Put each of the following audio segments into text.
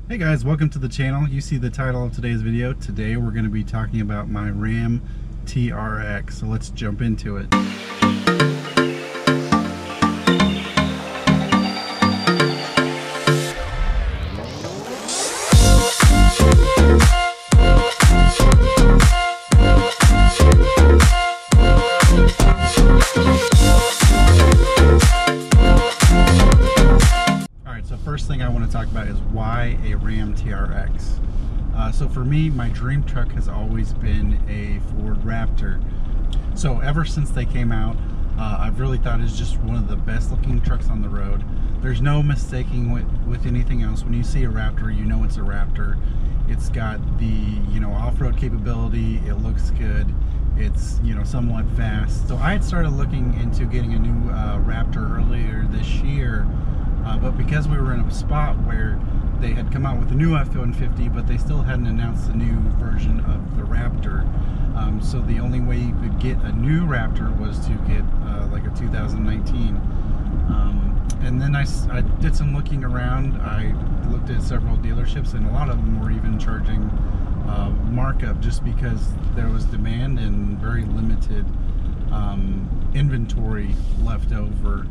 Hey guys, welcome to the channel. You see the title of today's video. Today we're going to be talking about my Ram TRX, so let's jump into it. First thing I want to talk about is why a Ram TRX. So for me, my dream truck has always been a Ford Raptor. So ever since they came out, I've really thought it's just one of the best looking trucks on the road. There's no mistaking with anything else. When you see a Raptor, you know it's a Raptor. It's got the, off-road capability. It looks good. It's, somewhat fast. So I had started looking into getting a new Raptor earlier this year. But because we were in a spot where they had come out with a new F-150, but they still hadn't announced the new version of the Raptor, so the only way you could get a new Raptor was to get like a 2019. And then I did some looking around. I looked at several dealerships, and a lot of them were even charging markup just because there was demand and very limited inventory left over.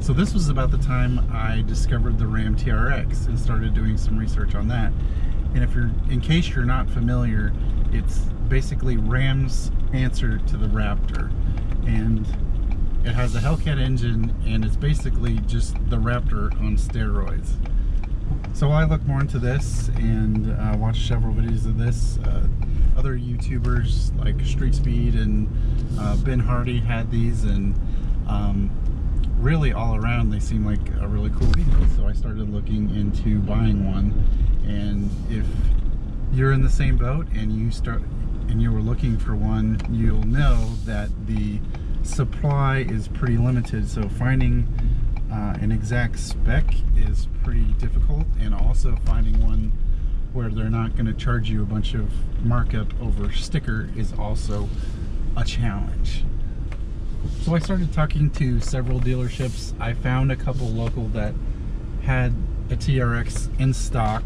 So this was about the time I discovered the Ram TRX and started doing some research on that. And in case you're not familiar, it's basically Ram's answer to the Raptor. And it has a Hellcat engine, and it's basically just the Raptor on steroids. So I looked more into this and watched several videos of this. Other YouTubers like Street Speed and Ben Hardy had these, and really all around they seem like a really cool vehicle. So I started looking into buying one. And if you're in the same boat and you were looking for one, you'll know that the supply is pretty limited. So finding an exact spec is pretty difficult, and also finding one where they're not going to charge you a bunch of markup over sticker is also a challenge. So I started talking to several dealerships. I found a couple local that had a TRX in stock.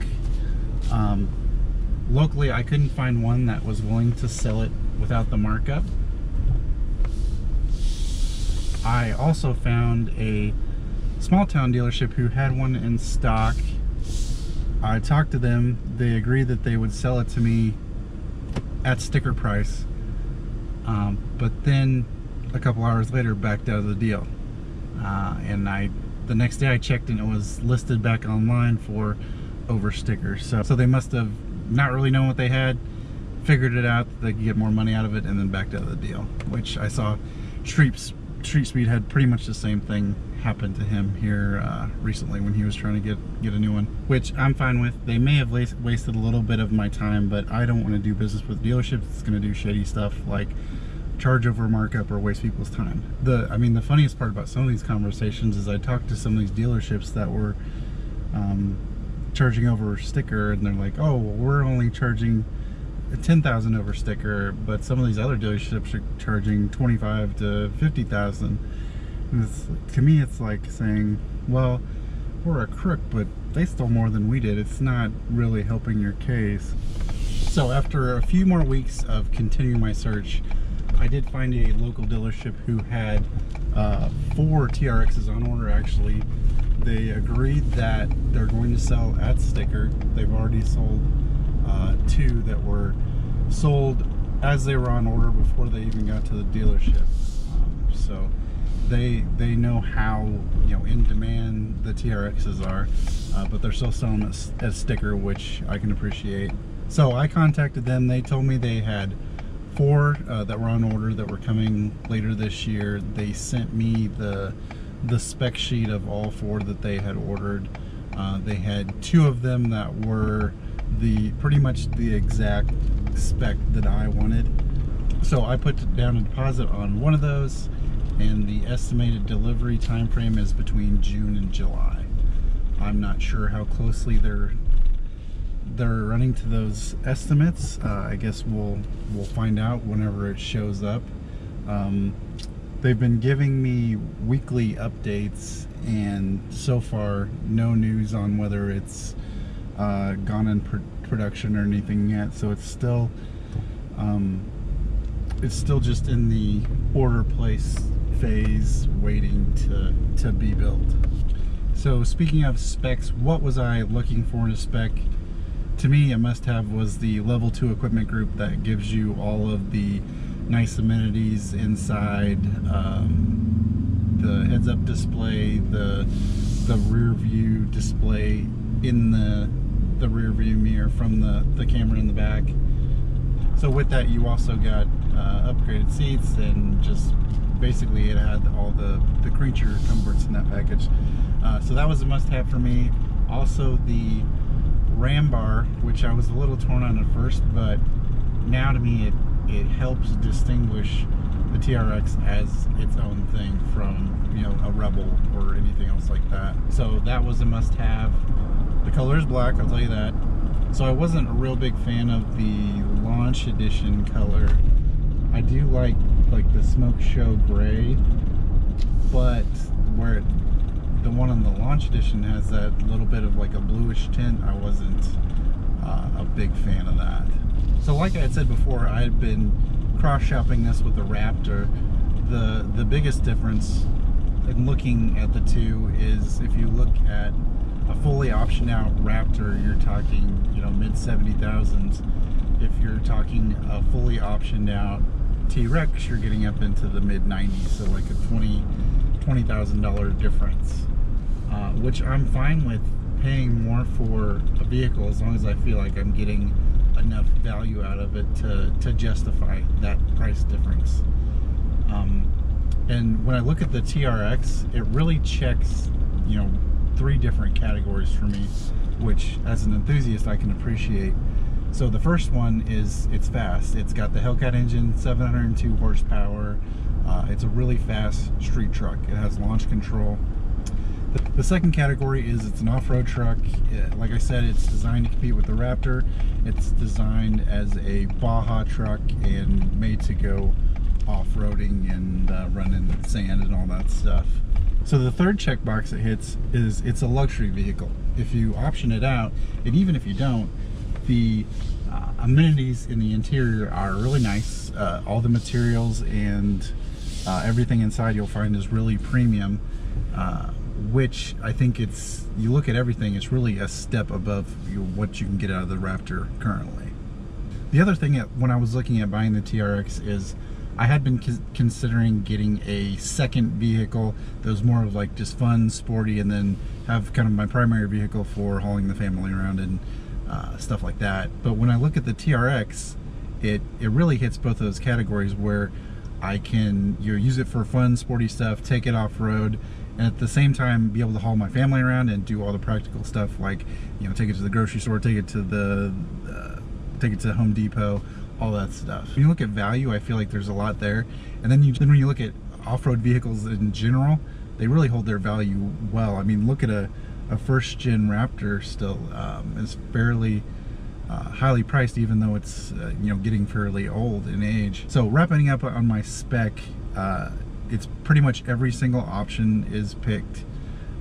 Locally, I couldn't find one that was willing to sell it without the markup. I also found a small town dealership who had one in stock. I talked to them. They agreed that they would sell it to me at sticker price, but then a couple hours later backed out of the deal. And the next day I checked, and it was listed back online for over stickers. So they must have not really known what they had, figured it out that they could get more money out of it, and then backed out of the deal. Which I saw Street Speed had pretty much the same thing happen to him here recently when he was trying to get a new one, which I'm fine with. They may have wasted a little bit of my time, but I don't want to do business with dealerships that's going to do shady stuff like charge over markup or waste people's time. The funniest part about some of these conversations is I talked to some of these dealerships that were charging over sticker, and they're like, oh, well, we're only charging 10,000 over sticker, but some of these other dealerships are charging 25 to 50,000. To me, it's like saying, well, we're a crook, but they stole more than we did. It's not really helping your case. So after a few more weeks of continuing my search, I did find a local dealership who had 4 TRXs on order. Actually, they agreed that they're going to sell at sticker. They've already sold 2 that were sold as they were on order before they even got to the dealership. So they know how in demand the TRXs are, but they're still selling as sticker, which I can appreciate. So I contacted them. They told me they had 4 that were on order that were coming later this year. They sent me the spec sheet of all 4 that they had ordered. They had 2 of them that were pretty much the exact spec that I wanted. So I put down a deposit on one of those, and the estimated delivery time frame is between June and July. I'm not sure how closely they're running to those estimates. I guess we'll find out whenever it shows up. They've been giving me weekly updates, and so far no news on whether it's gone in production or anything yet, so it's still just in the order place phase, waiting to be built. So speaking of specs, what was I looking for in a spec? To me, a must-have was the level 2 equipment group that gives you all of the nice amenities inside, the heads-up display, the rear view display in the rear view mirror from the camera in the back. So with that, you also got upgraded seats, and just basically it had all the creature comforts in that package. So that was a must-have for me. Also the Ram bar, which I was a little torn on at first, but now to me it helps distinguish the TRX as its own thing from, you know, a Rebel or anything else like that. So that was a must-have. The color is black, I'll tell you that. So I wasn't a real big fan of the launch edition color. I do like the smoke show gray, but where the one on the launch edition has that little bit of like a bluish tint, I wasn't a big fan of that. So like I had said before, I had been cross-shopping this with the Raptor. The biggest difference in looking at the two is if you look at a fully optioned out Raptor, you're talking, you know, mid 70,000s. If you're talking a fully optioned out TRX, you're getting up into the mid 90s, so like a $20,000 difference, which I'm fine with paying more for a vehicle as long as I feel like I'm getting enough value out of it to justify that price difference. And when I look at the TRX, it really checks, you know, 3 different categories for me, which as an enthusiast I can appreciate. So the first one is it's fast. It's got the Hellcat engine, 702 horsepower. It's a really fast street truck. It has launch control. The second category is it's an off-road truck. Like I said, it's designed to compete with the Raptor. It's designed as a Baja truck and made to go off-roading and run in sand and all that stuff. So the third checkbox it hits is it's a luxury vehicle. If you option it out, and even if you don't, the amenities in the interior are really nice. All the materials and everything inside you'll find is really premium, which I think you look at everything, it's really a step above what you can get out of the Raptor currently. The other thing when I was looking at buying the TRX is I had been considering getting a second vehicle that was more of like just fun, sporty, and then have kind of my primary vehicle for hauling the family around and stuff like that. But when I look at the TRX, it really hits both of those categories where I can use it for fun, sporty stuff, take it off-road, and at the same time be able to haul my family around and do all the practical stuff like, you know, take it to the grocery store, take it to Home Depot, all that stuff. When you look at value, I feel like there's a lot there. And then when you look at off-road vehicles in general, they really hold their value well. I mean, look at a first-gen Raptor still is fairly highly priced, even though it's you know, getting fairly old in age. So wrapping up on my spec, it's pretty much every single option is picked,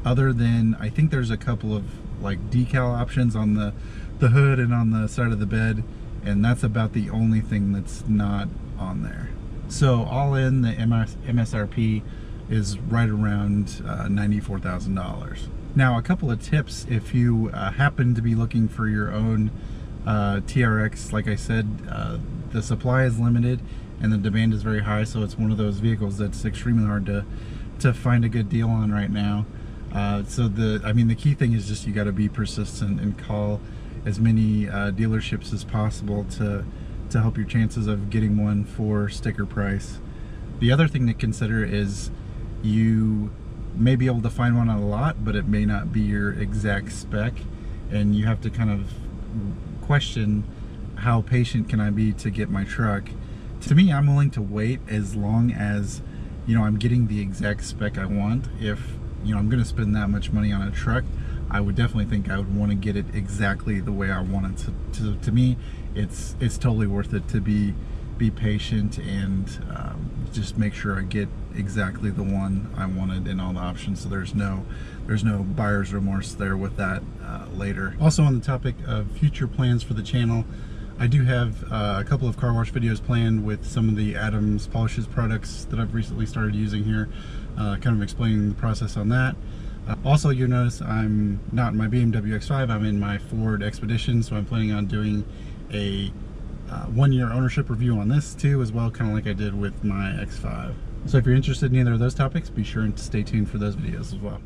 other than I think there's a couple of like decal options on the hood and on the side of the bed, and that's about the only thing that's not on there. So all in, the MSRP is right around $94,000. Now, a couple of tips if you happen to be looking for your own TRX. Like I said, the supply is limited and the demand is very high, so it's one of those vehicles that's extremely hard to find a good deal on right now. So the key thing is just you got to be persistent and call as many dealerships as possible to help your chances of getting one for sticker price. The other thing to consider is you may be able to find one on a lot, but it may not be your exact spec, and you have to kind of question how patient can I be to get my truck. To me, I'm willing to wait as long as, you know, I'm getting the exact spec I want. If, you know, I'm going to spend that much money on a truck, I would definitely think I would want to get it exactly the way I want it to me, it's totally worth it to be be patient and just make sure I get exactly the one I wanted in all the options, so there's no buyer's remorse there with that later. Also, on the topic of future plans for the channel, I do have a couple of car wash videos planned with some of the Adams Polishes products that I've recently started using here, kind of explaining the process on that. Also, you'll notice I'm not in my BMW X5, I'm in my Ford Expedition, so I'm planning on doing a 1-year ownership review on this too, as well, kind of like I did with my X5. So if you're interested in either of those topics, be sure to stay tuned for those videos as well.